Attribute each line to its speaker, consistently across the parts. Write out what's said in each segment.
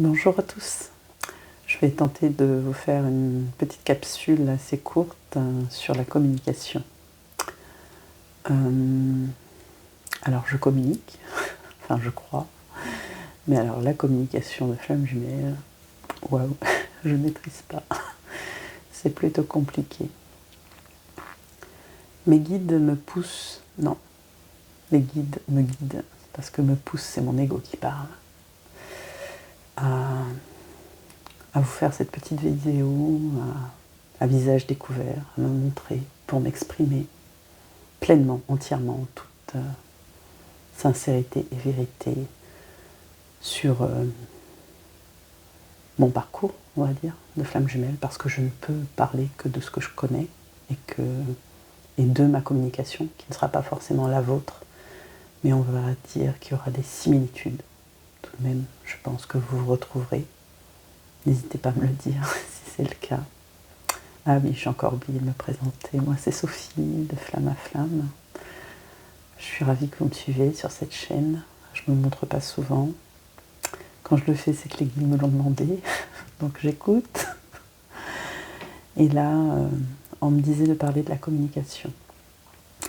Speaker 1: Bonjour à tous. Je vais tenter de vous faire une petite capsule assez courte sur la communication. Alors je communique, enfin je crois, mais alors la communication de flamme jumelle, waouh, je ne maîtrise pas. C'est plutôt compliqué. Mes guides me poussent, non, les guides me guident, parce que me pousse, c'est mon ego qui parle, à vous faire cette petite vidéo à visage découvert, à me montrer pour m'exprimer pleinement, entièrement, en toute sincérité et vérité sur mon parcours, on va dire, de flamme jumelle, parce que je ne peux parler que de ce que je connais et de ma communication, qui ne sera pas forcément la vôtre, mais on va dire qu'il y aura des similitudes. Tout de même, je pense que vous vous retrouverez. N'hésitez pas à me le dire si c'est le cas. Ah oui, j'ai encore oublié de me présenter. Moi, c'est Sophie, de Flamme à Flamme. Je suis ravie que vous me suivez sur cette chaîne. Je ne me montre pas souvent. Quand je le fais, c'est que les guides me l'ont demandé, donc j'écoute. Et là, on me disait de parler de la communication.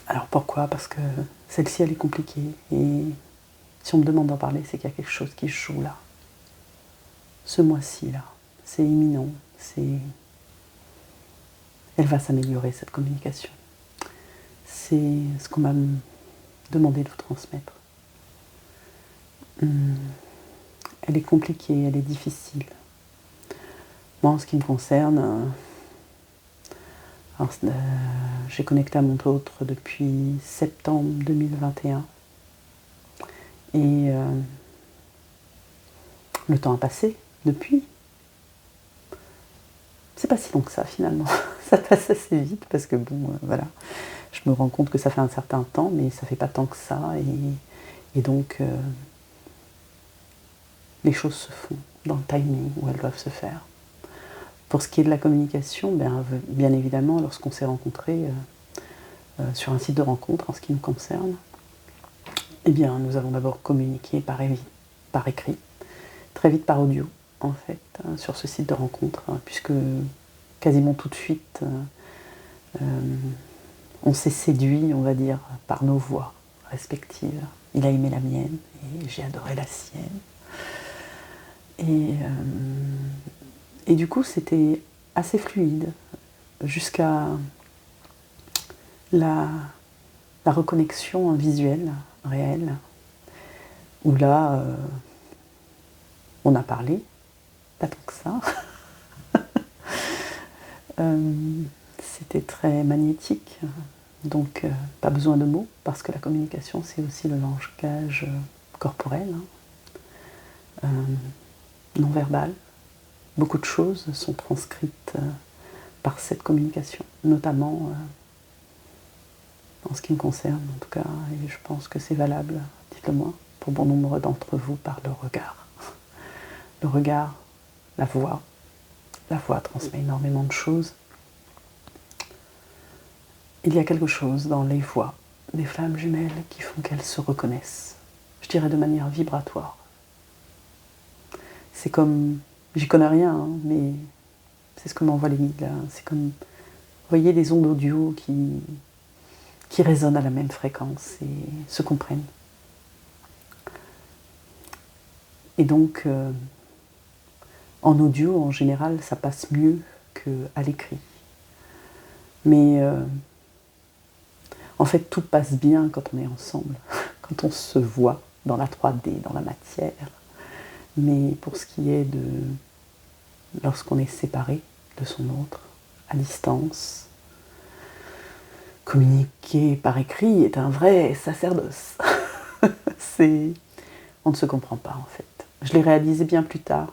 Speaker 1: Alors pourquoi? Parce que celle-ci, elle est compliquée. Et si on me demande d'en parler, c'est qu'il y a quelque chose qui se joue là. Ce mois-ci, là. C'est imminent. Elle va s'améliorer, cette communication. C'est ce qu'on m'a demandé de vous transmettre. Elle est compliquée, elle est difficile. Moi, en ce qui me concerne, j'ai connecté à mon autre depuis septembre 2021. Et le temps a passé depuis. C'est pas si long que ça, finalement. Ça passe assez vite parce que, bon, voilà. Je me rends compte que ça fait un certain temps, mais ça fait pas tant que ça. Et donc, les choses se font dans le timing où elles doivent se faire. Pour ce qui est de la communication, bien évidemment, lorsqu'on s'est rencontrés sur un site de rencontre, en ce qui me concerne, eh bien, nous avons d'abord communiqué par écrit, très vite par audio, en fait, sur ce site de rencontre, puisque quasiment tout de suite, on s'est séduit, on va dire, par nos voix respectives. Il a aimé la mienne et j'ai adoré la sienne. Et du coup, c'était assez fluide jusqu'à la reconnexion visuelle, réelle, où là, on a parlé, pas tant que ça. C'était très magnétique, donc pas besoin de mots, parce que la communication, c'est aussi le langage corporel, non verbal. Beaucoup de choses sont transcrites par cette communication, notamment en ce qui me concerne en tout cas, et je pense que c'est valable, dites-le moi, pour bon nombre d'entre vous, par le regard. Le regard, la voix transmet énormément de choses. Il y a quelque chose dans les voix des flammes jumelles qui font qu'elles se reconnaissent, je dirais de manière vibratoire. C'est comme, j'y connais rien, hein, mais c'est ce que m'envoient les guides là. C'est comme, vous voyez, des ondes audio qui résonnent à la même fréquence et se comprennent. Et donc, en audio, en général, ça passe mieux qu'à l'écrit. Mais en fait, tout passe bien quand on est ensemble, quand on se voit dans la 3D, dans la matière. Mais pour ce qui est de lorsqu'on est séparé de son autre, à distance, communiquer par écrit est un vrai sacerdoce. On ne se comprend pas en fait. Je l'ai réalisé bien plus tard.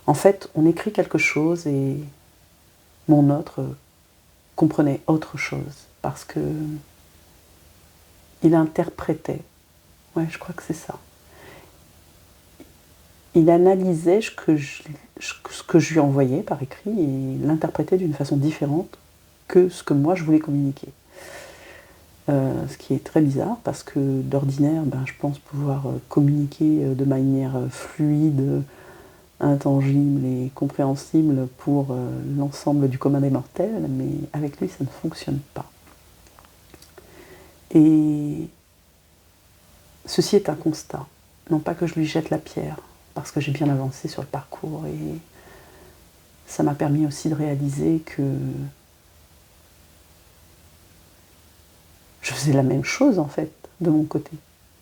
Speaker 1: En fait, on écrit quelque chose et mon autre comprenait autre chose parce que il interprétait. Ouais, je crois que c'est ça. Il analysait ce que je lui envoyais par écrit et l'interprétait d'une façon différente que ce que moi je voulais communiquer. Ce qui est très bizarre parce que d'ordinaire, je pense pouvoir communiquer de manière fluide intangible et compréhensible pour l'ensemble du commun des mortels, mais avec lui ça ne fonctionne pas. Et ceci est un constat. Non pas que je lui jette la pierre, parce que j'ai bien avancé sur le parcours et ça m'a permis aussi de réaliser que je faisais la même chose en fait, de mon côté.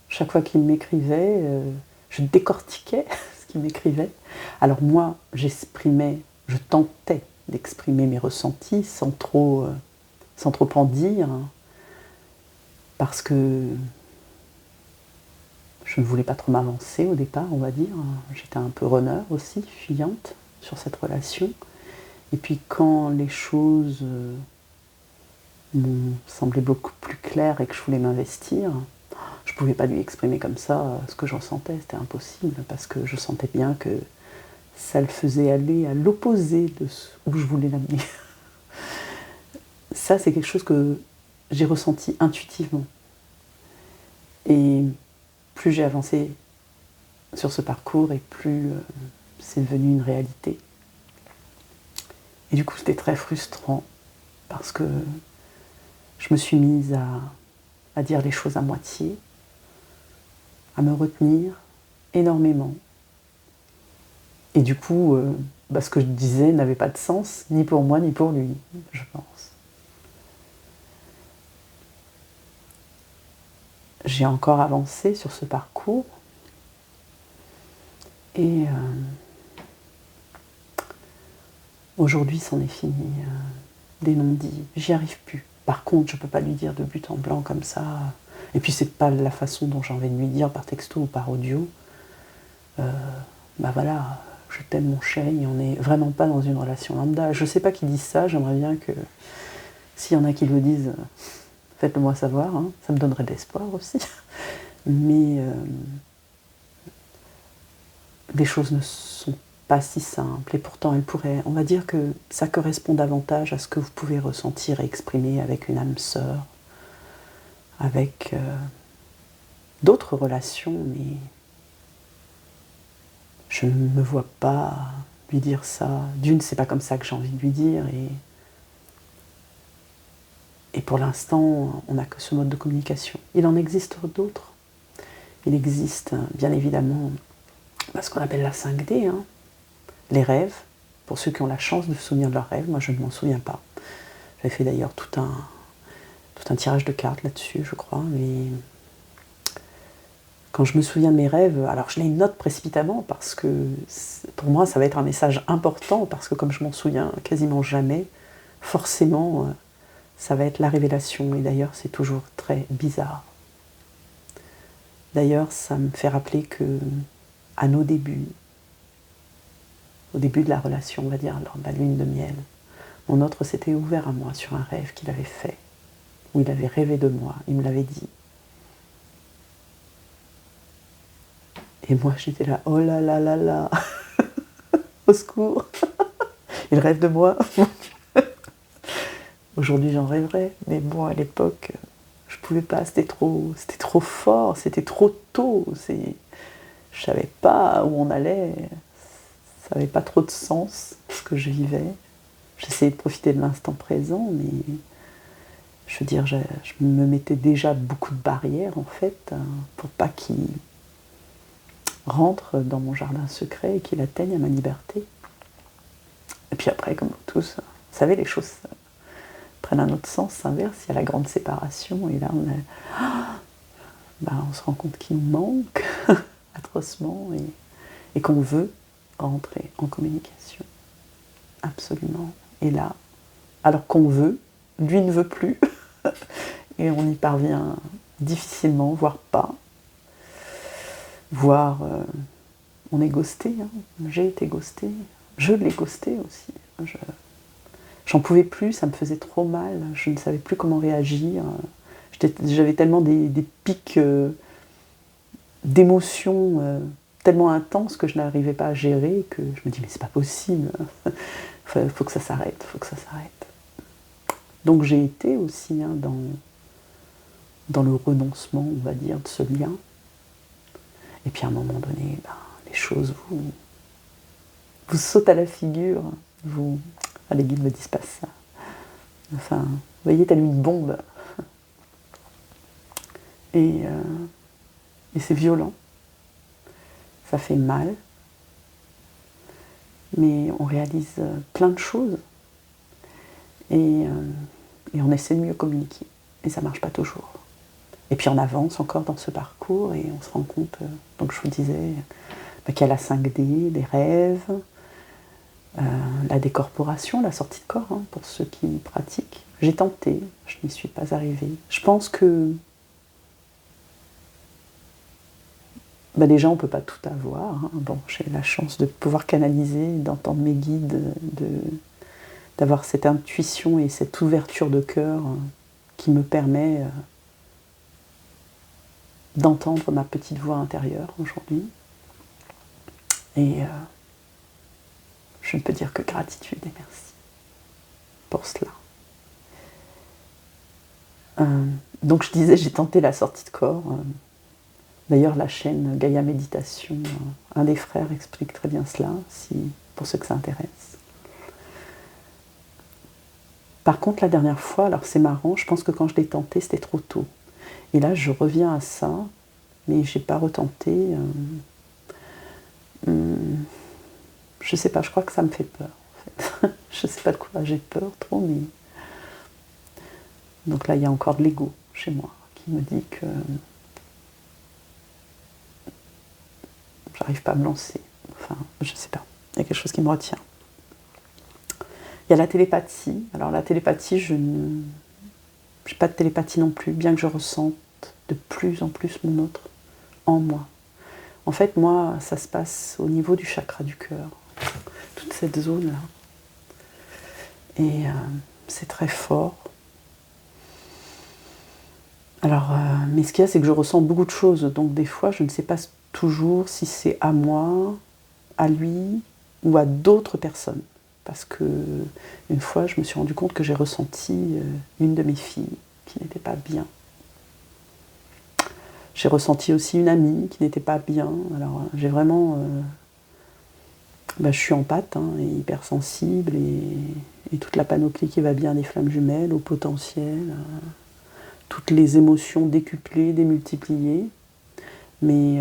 Speaker 1: Chaque fois qu'il m'écrivait, je décortiquais ce qu'il m'écrivait. Alors moi, j'exprimais, je tentais d'exprimer mes ressentis sans trop en dire, hein, parce que je ne voulais pas trop m'avancer au départ, on va dire. J'étais un peu runner aussi, fuyante sur cette relation. Et puis quand les choses m'ont semblé beaucoup plus claires et que je voulais m'investir, je ne pouvais pas lui exprimer comme ça ce que je ressentais, c'était impossible, parce que je sentais bien que ça le faisait aller à l'opposé de où je voulais l'amener. Ça, c'est quelque chose que j'ai ressenti intuitivement. Et plus j'ai avancé sur ce parcours et plus c'est devenu une réalité. Et du coup, c'était très frustrant parce que je me suis mise à dire les choses à moitié, à me retenir énormément. Et du coup, ce que je disais n'avait pas de sens, ni pour moi, ni pour lui, je pense. J'ai encore avancé sur ce parcours et aujourd'hui, c'en est fini. Des non-dits, j'y arrive plus. Par contre, je ne peux pas lui dire de but en blanc comme ça. Et puis, c'est pas la façon dont j'ai envie de lui dire par texto ou par audio. Voilà, je t'aime mon chéri, on n'est vraiment pas dans une relation lambda. Je sais pas qui dit ça, j'aimerais bien que s'il y en a qui le disent, faites-le moi savoir, hein. Ça me donnerait de l'espoir aussi. Mais les choses ne sont pas si simples et pourtant elles pourraient, on va dire que ça correspond davantage à ce que vous pouvez ressentir et exprimer avec une âme sœur, avec d'autres relations, mais je ne me vois pas lui dire ça. D'une, c'est pas comme ça que j'ai envie de lui dire et pour l'instant, on n'a que ce mode de communication. Il en existe d'autres. Il existe bien évidemment ce qu'on appelle la 5D, hein, les rêves, pour ceux qui ont la chance de se souvenir de leurs rêves. Moi, je ne m'en souviens pas. J'avais fait d'ailleurs tout un tirage de cartes là-dessus, je crois. Mais quand je me souviens de mes rêves, alors je les note précipitamment parce que pour moi, ça va être un message important parce que comme je m'en souviens quasiment jamais, forcément, ça va être la révélation. Et d'ailleurs, c'est toujours très bizarre. D'ailleurs, ça me fait rappeler que à nos débuts, au début de la relation, on va dire, lors de la lune de miel, mon autre s'était ouvert à moi sur un rêve qu'il avait fait, où il avait rêvé de moi, il me l'avait dit. Et moi, j'étais là, oh là là là là, au secours, il rêve de moi. Aujourd'hui, j'en rêverais, mais bon, à l'époque, je pouvais pas, c'était trop fort, c'était trop tôt, je savais pas où on allait, ça n'avait pas trop de sens, ce que je vivais. J'essayais de profiter de l'instant présent, mais je veux dire, je me mettais déjà beaucoup de barrières, en fait, pour pas qu'il rentre dans mon jardin secret et qu'il atteigne à ma liberté. Et puis après, comme vous tous, vous savez, les choses prennent un autre sens, s'inverse, il y a la grande séparation, et là, on se rend compte qu'il nous manque atrocement, et qu'on veut rentrer en communication. Absolument. Et là, alors qu'on veut, lui ne veut plus, et on y parvient difficilement, voire pas. Voire on est ghosté, hein. J'ai été ghosté, je l'ai ghosté aussi. J'en pouvais plus, ça me faisait trop mal, je ne savais plus comment réagir. J'avais tellement des pics d'émotions tellement intenses que je n'arrivais pas à gérer, que je me dis mais c'est pas possible, faut que ça s'arrête, faut que ça s'arrête. Donc j'ai été aussi dans le renoncement, on va dire, de ce lien. Et puis à un moment donné, les choses vous saute à la figure. Vous... Ah, les guides ne me disent pas ça. Enfin, vous voyez, telle une bombe. Et c'est violent. Ça fait mal. Mais on réalise plein de choses. Et on essaie de mieux communiquer. Et ça ne marche pas toujours. Et puis on avance encore dans ce parcours et on se rend compte, donc je vous disais, qu'il y a la 5D, les rêves, la décorporation, la sortie de corps, hein, pour ceux qui pratiquent. J'ai tenté, je n'y suis pas arrivée. Je pense que déjà on ne peut pas tout avoir. Hein. Bon, j'ai la chance de pouvoir canaliser, d'entendre mes guides, d'avoir cette intuition et cette ouverture de cœur qui me permet d'entendre ma petite voix intérieure aujourd'hui. Et je ne peux dire que gratitude et merci pour cela. Donc je disais, j'ai tenté la sortie de corps. D'ailleurs, la chaîne Gaïa Méditation, un des frères explique très bien cela, pour ceux que ça intéresse. Par contre, la dernière fois, alors c'est marrant, je pense que quand je l'ai tenté, c'était trop tôt. Et là, je reviens à ça, mais je n'ai pas retenté. Je sais pas, je crois que ça me fait peur. En fait. Je sais pas de quoi j'ai peur trop, mais... Donc là, il y a encore de l'ego chez moi qui me dit que j'arrive pas à me lancer. Enfin, je sais pas. Il y a quelque chose qui me retient. Il y a la télépathie. Alors la télépathie, je n'ai pas de télépathie non plus, bien que je ressente de plus en plus mon autre en moi. En fait, moi, ça se passe au niveau du chakra du cœur. Toute cette zone-là. Et c'est très fort. Alors, mais ce qu'il y a, c'est que je ressens beaucoup de choses. Donc des fois, je ne sais pas toujours si c'est à moi, à lui ou à d'autres personnes. Parce que une fois, je me suis rendu compte que j'ai ressenti une de mes filles qui n'était pas bien. J'ai ressenti aussi une amie qui n'était pas bien. Alors, j'ai vraiment... je suis empathe, hein, et hypersensible, et toute la panoplie qui va bien des flammes jumelles, au potentiel, toutes les émotions décuplées, démultipliées. Mais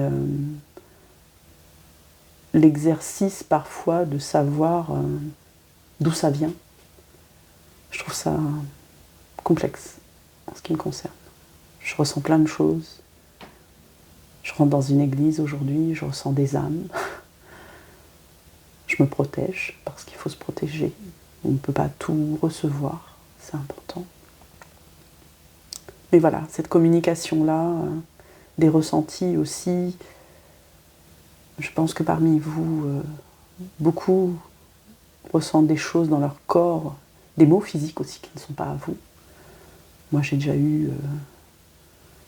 Speaker 1: l'exercice parfois de savoir d'où ça vient, je trouve ça complexe en ce qui me concerne. Je ressens plein de choses. Je rentre dans une église aujourd'hui, je ressens des âmes. Je me protège parce qu'il faut se protéger. On ne peut pas tout recevoir, c'est important. Mais voilà, cette communication-là, des ressentis aussi, je pense que parmi vous, beaucoup ressentent des choses dans leur corps, des maux physiques aussi qui ne sont pas à vous. Moi, j'ai déjà eu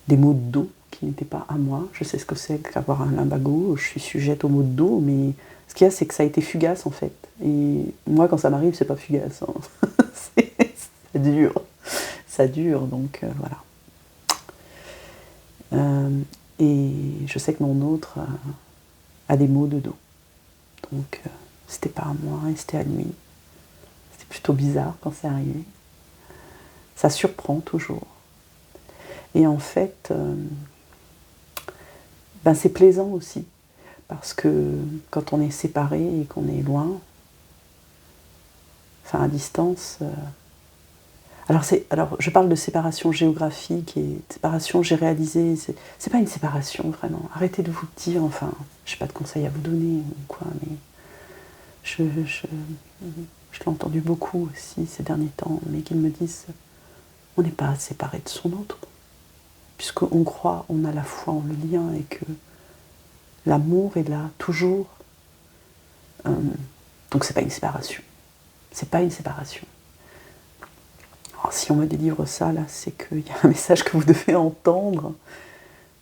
Speaker 1: des maux de dos qui n'étaient pas à moi. Je sais ce que c'est qu'avoir un lumbago, je suis sujette aux maux de dos, mais ce qu'il y a, c'est que ça a été fugace en fait. Et moi, quand ça m'arrive, c'est pas fugace. Hein. Ça dure. Ça dure, donc voilà. Et je sais que mon autre a des maux de dos. Donc c'était pas à moi et c'était à lui. C'était plutôt bizarre quand c'est arrivé. Ça surprend toujours. Et en fait, c'est plaisant aussi. Parce que quand on est séparé et qu'on est loin, enfin à distance... Alors je parle de séparation géographique et de séparation j'ai réalisé, c'est pas une séparation vraiment. Arrêtez de vous dire, enfin, je n'ai pas de conseils à vous donner ou quoi, mais je l'ai entendu beaucoup aussi ces derniers temps, mais qu'ils me disent, on n'est pas séparé de son autre, puisqu'on croit, on a la foi en le lien et que l'amour est là toujours. Donc c'est pas une séparation. C'est pas une séparation. Alors, si on me délivre ça, là, c'est qu'il y a un message que vous devez entendre.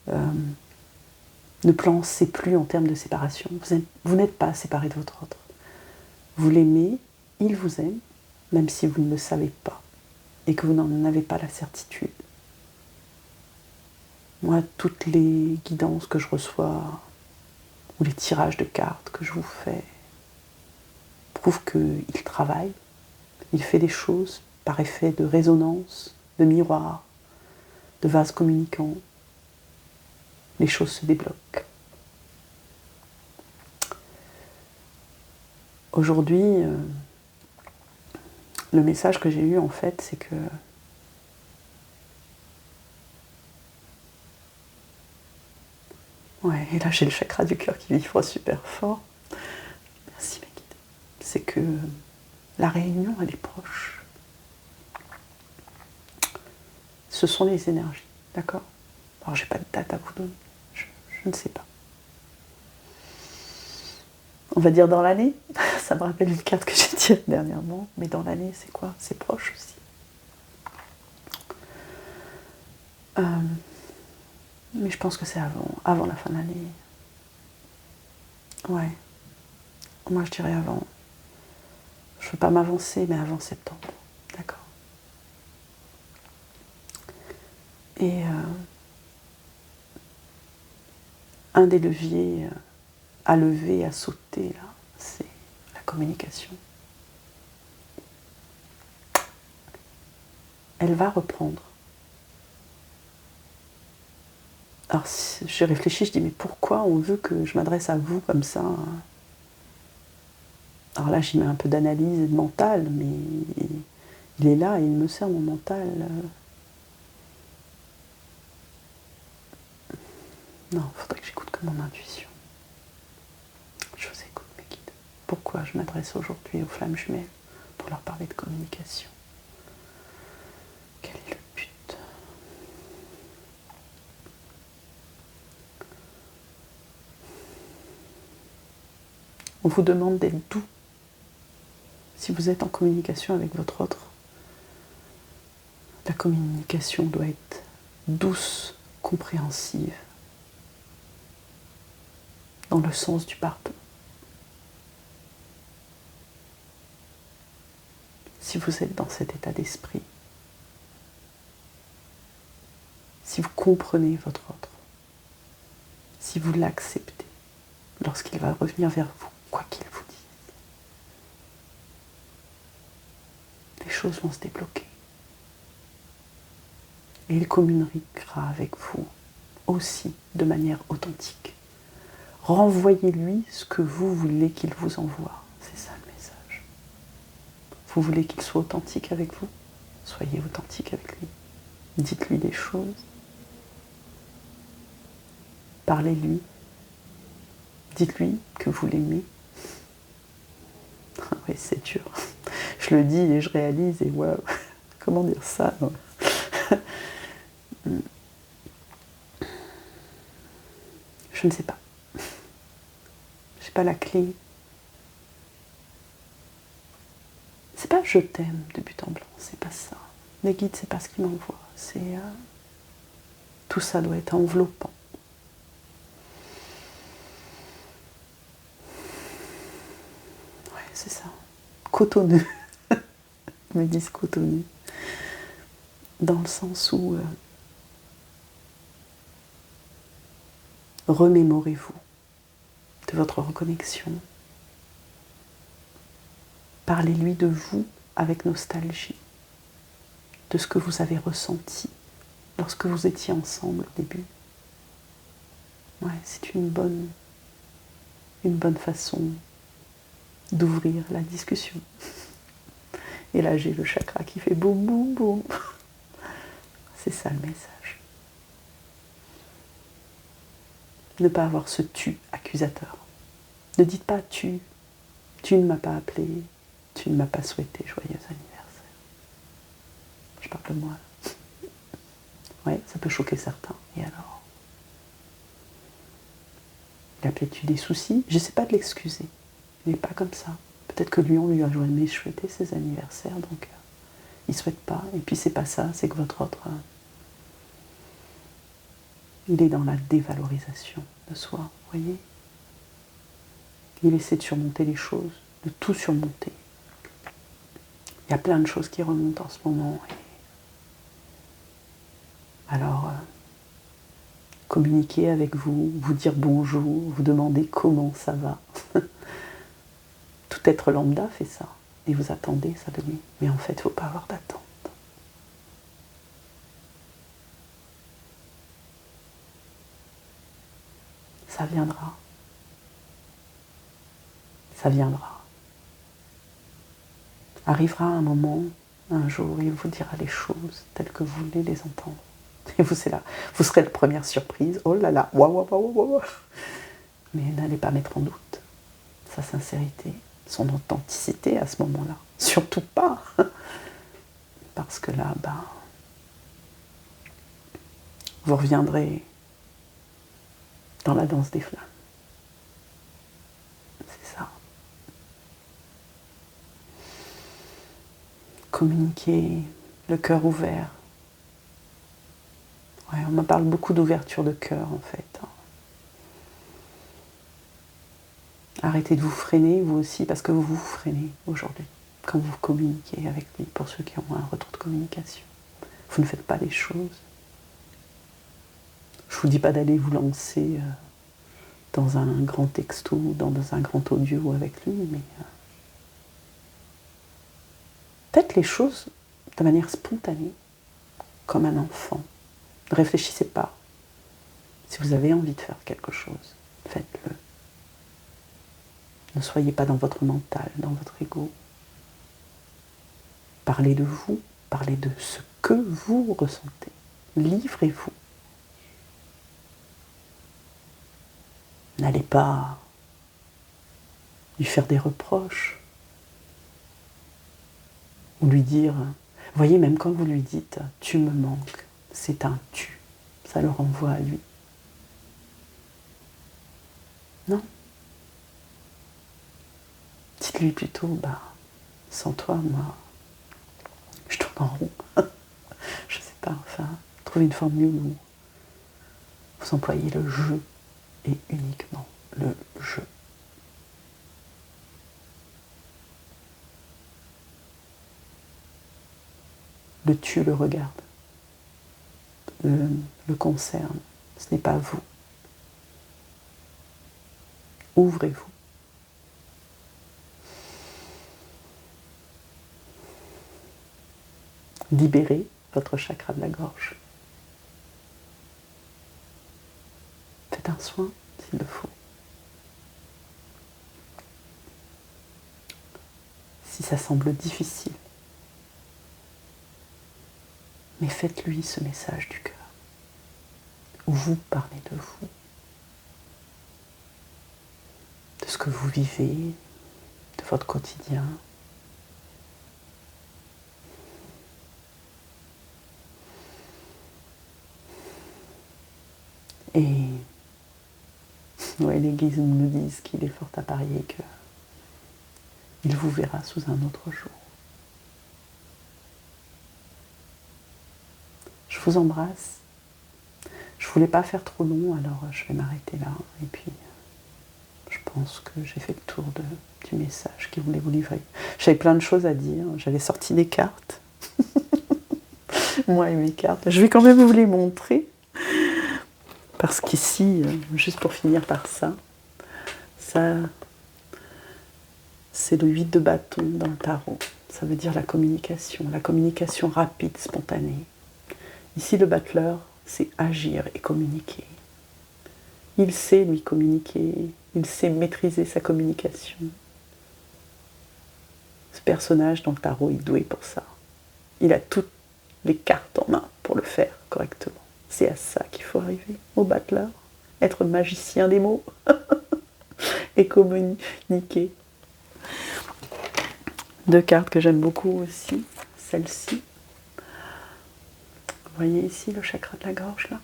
Speaker 1: Ne pensez plus en termes de séparation. Vous n'êtes pas séparé de votre autre. Vous l'aimez, il vous aime, même si vous ne le savez pas et que vous n'en avez pas la certitude. Moi, toutes les guidances que je reçois ou les tirages de cartes que je vous fais, découvre qu'il travaille, il fait des choses par effet de résonance, de miroir, de vase communicant. Les choses se débloquent. Aujourd'hui, le message que j'ai eu en fait, c'est que ouais, et là j'ai le chakra du cœur qui vibre super fort. Merci mes guides. C'est que la réunion, elle est proche. Ce sont les énergies, d'accord? Alors j'ai pas de date à vous donner, je ne sais pas. On va dire dans l'année, ça me rappelle une carte que j'ai tirée dernièrement, mais dans l'année c'est quoi? C'est proche aussi. Mais je pense que c'est avant la fin de l'année. Ouais. Moi je dirais avant. Je ne veux pas m'avancer, mais avant septembre. D'accord. Et un des leviers à lever, à sauter, là, c'est la communication. Elle va reprendre. Alors j'ai réfléchi, je dis mais pourquoi on veut que je m'adresse à vous comme ça? Alors là j'y mets un peu d'analyse et de mental, mais il est là et il me sert mon mental. Non, il faudrait que j'écoute que mon intuition. Je vous écoute mes guides. Pourquoi je m'adresse aujourd'hui aux flammes jumelles? Pour leur parler de communication. Quel est le but? On vous demande d'être doux. Si vous êtes en communication avec votre autre, la communication doit être douce, compréhensive, dans le sens du pardon. Si vous êtes dans cet état d'esprit, si vous comprenez votre autre, si vous l'acceptez, lorsqu'il va revenir vers vous, quoi qu'il vous dise, les choses vont se débloquer. Et il communiquera avec vous aussi de manière authentique. Renvoyez-lui ce que vous voulez qu'il vous envoie. C'est ça le message. Vous voulez qu'il soit authentique avec vous? Soyez authentique avec lui. Dites-lui des choses. Parlez-lui. Dites-lui que vous l'aimez. Oui, c'est dur. Je le dis et je réalise et waouh, comment dire ça? Je ne sais pas. J'ai pas la clé. C'est pas je t'aime de but en blanc, c'est pas ça. Les guides, c'est pas ce qu'ils m'envoient. C'est tout ça doit être enveloppant. Ouais, c'est ça. Cotonneux. Ils me disent cotonneux. Dans le sens où remémorez-vous de votre reconnexion. Parlez-lui de vous avec nostalgie, de ce que vous avez ressenti lorsque vous étiez ensemble au début. Ouais, c'est une bonne façon d'ouvrir la discussion. Et là, j'ai le chakra qui fait boum, boum, boum. C'est ça le message. Ne pas avoir ce tu accusateur. Ne dites pas tu ne m'as pas appelé, tu ne m'as pas souhaité joyeux anniversaire. Je parle de moi. Ouais, ça peut choquer certains. Et alors? Il a peut-être eu des soucis. Je ne sais pas de l'excuser. Il n'est pas comme ça. Peut-être que lui, on lui a jamais souhaité ses anniversaires, donc il ne souhaite pas. Et puis c'est pas ça, c'est que votre autre, il est dans la dévalorisation de soi, vous voyez? Il essaie de surmonter les choses, de tout surmonter. Il y a plein de choses qui remontent en ce moment. Alors, communiquer avec vous, vous dire bonjour, vous demander comment ça va. Tout Tout être lambda fait ça. Et vous attendez ça de lui. Mais en fait, il ne faut pas avoir d'attente. Ça viendra. Ça viendra. Arrivera un moment, un jour, il vous dira les choses telles que vous voulez les entendre. Et vous, c'est là. Vous serez la première surprise. Oh là là, waouh, waouh, waouh, waouh. Mais n'allez pas mettre en doute sa sincérité, son authenticité à ce moment-là. Surtout pas. Parce que là, vous reviendrez dans la danse des flammes. C'est ça. Communiquer, le cœur ouvert. Ouais, on me parle beaucoup d'ouverture de cœur en fait. Arrêtez de vous freiner, vous aussi, parce que vous vous freinez aujourd'hui, quand vous communiquez avec lui, pour ceux qui ont un retour de communication. Vous ne faites pas les choses. Je ne vous dis pas d'aller vous lancer dans un grand texto, dans un grand audio avec lui, mais faites les choses de manière spontanée, comme un enfant. Ne réfléchissez pas. Si vous avez envie de faire quelque chose, faites-le. Ne soyez pas dans votre mental, dans votre ego. Parlez de vous, parlez de ce que vous ressentez. Livrez-vous. N'allez pas lui faire des reproches ou lui dire, voyez, même quand vous lui dites « tu me manques », c'est un « tu », ça le renvoie à lui. Non. Dites-lui plutôt, sans toi, moi, je tourne en rond. Je sais pas, enfin, trouvez une formule où vous employez le « je » et uniquement le « je ». Le tu le regarde, le concerne, ce n'est pas vous. Ouvrez-vous. Libérez votre chakra de la gorge. Faites un soin s'il le faut. Si ça semble difficile, mais faites-lui ce message du cœur, où vous parlez de vous, de ce que vous vivez, de votre quotidien. Et ouais, les guides me disent qu'il est fort à parier qu'il vous verra sous un autre jour. Je vous embrasse. Je ne voulais pas faire trop long, alors je vais m'arrêter là. Et puis, je pense que j'ai fait le tour du message qu'il voulait vous livrer. J'avais plein de choses à dire. J'avais sorti des cartes. Moi et mes cartes. Je vais quand même vous les montrer. Parce qu'ici, juste pour finir par ça, c'est le 8 de bâton dans le tarot. Ça veut dire la communication rapide, spontanée. Ici, le battleur, c'est agir et communiquer. Il sait, lui, communiquer. Il sait maîtriser sa communication. Ce personnage dans le tarot est doué pour ça. Il a toutes les cartes en main pour le faire correctement. C'est à ça qu'il faut arriver, au battleur. Être magicien des mots et communiquer. Deux cartes que j'aime beaucoup aussi, celle-ci. Vous voyez ici le chakra de la gorge, là?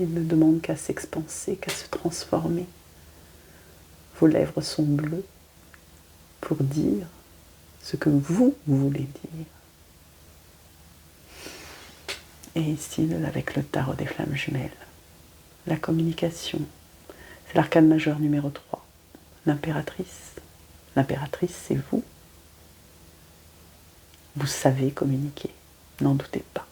Speaker 1: Il ne demande qu'à s'expanser, qu'à se transformer. Vos lèvres sont bleues pour dire ce que vous voulez dire. Et ici, avec le tarot des flammes jumelles, la communication, c'est l'arcane majeur numéro 3, l'impératrice. L'impératrice, c'est vous. Vous savez communiquer, n'en doutez pas.